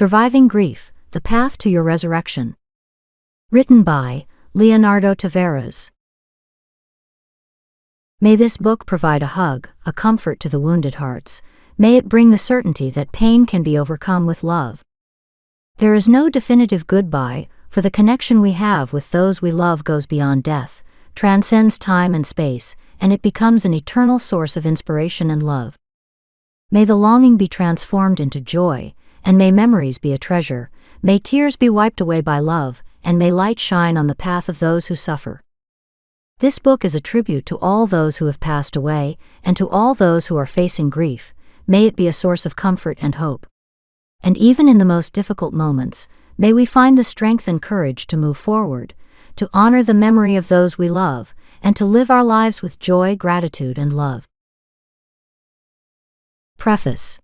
Surviving Grief, The Path to Your Resurrection. Written by Leonardo Tavares. May this book provide a hug, a comfort to the wounded hearts. May it bring the certainty that pain can be overcome with love. There is no definitive goodbye, for the connection we have with those we love goes beyond death, transcends time and space, and it becomes an eternal source of inspiration and love. May the longing be transformed into joy, and may memories be a treasure, may tears be wiped away by love, and may light shine on the path of those who suffer. This book is a tribute to all those who have passed away, and to all those who are facing grief. May it be a source of comfort and hope. And even in the most difficult moments, may we find the strength and courage to move forward, to honor the memory of those we love, and to live our lives with joy, gratitude, and love. Preface.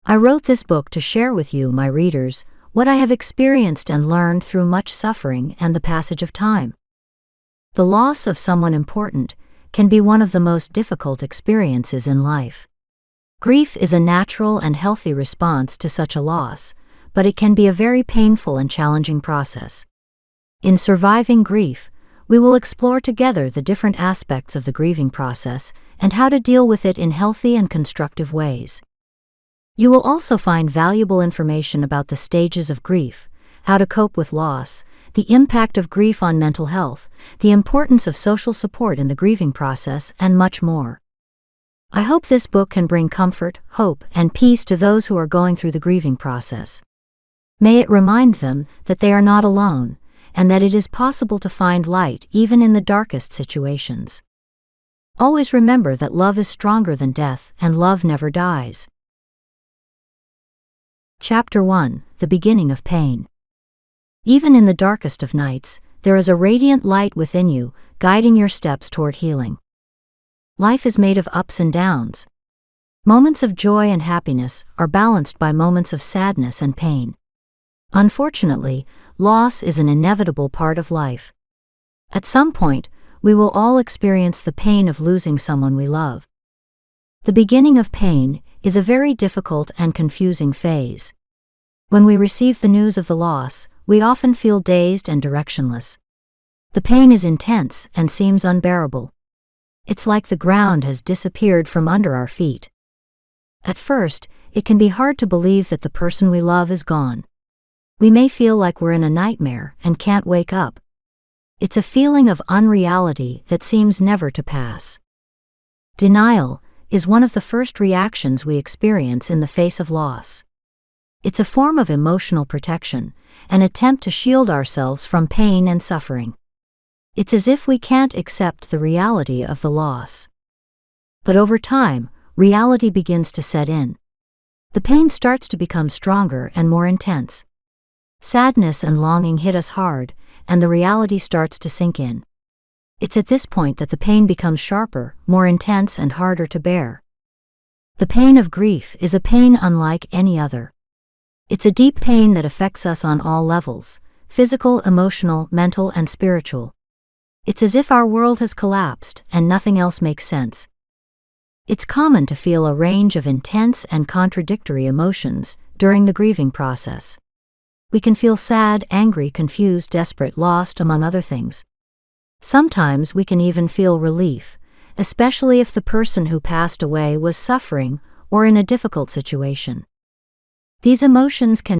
I wrote this book to share with you, my readers, what I have experienced and learned through much suffering and the passage of time. The loss of someone important can be one of the most difficult experiences in life. Grief is a natural and healthy response to such a loss, but it can be a very painful and challenging process. In Surviving Grief, we will explore together the different aspects of the grieving process and how to deal with it in healthy and constructive ways. You will also find valuable information about the stages of grief, how to cope with loss, the impact of grief on mental health, the importance of social support in the grieving process, and much more. I hope this book can bring comfort, hope, and peace to those who are going through the grieving process. May it remind them that they are not alone, and that it is possible to find light even in the darkest situations. Always remember that love is stronger than death, and love never dies. Chapter 1: The Beginning of Pain. Even in the darkest of nights, there is a radiant light within you, guiding your steps toward healing. Life is made of ups and downs. Moments of joy and happiness are balanced by moments of sadness and pain. Unfortunately, loss is an inevitable part of life. At some point, we will all experience the pain of losing someone we love. The beginning of pain is a very difficult and confusing phase. When we receive the news of the loss, we often feel dazed and directionless. The pain is intense and seems unbearable. It's like the ground has disappeared from under our feet. At first, it can be hard to believe that the person we love is gone. We may feel like we're in a nightmare and can't wake up. It's a feeling of unreality that seems never to pass. Denial is one of the first reactions we experience in the face of loss. It's a form of emotional protection, an attempt to shield ourselves from pain and suffering. It's as if we can't accept the reality of the loss. But over time, reality begins to set in. The pain starts to become stronger and more intense. Sadness and longing hit us hard, and the reality starts to sink in. It's at this point that the pain becomes sharper, more intense, and harder to bear. The pain of grief is a pain unlike any other. It's a deep pain that affects us on all levels: physical, emotional, mental, and spiritual. It's as if our world has collapsed and nothing else makes sense. It's common to feel a range of intense and contradictory emotions during the grieving process. We can feel sad, angry, confused, desperate, lost, among other things. Sometimes we can even feel relief, especially if the person who passed away was suffering or in a difficult situation. These emotions can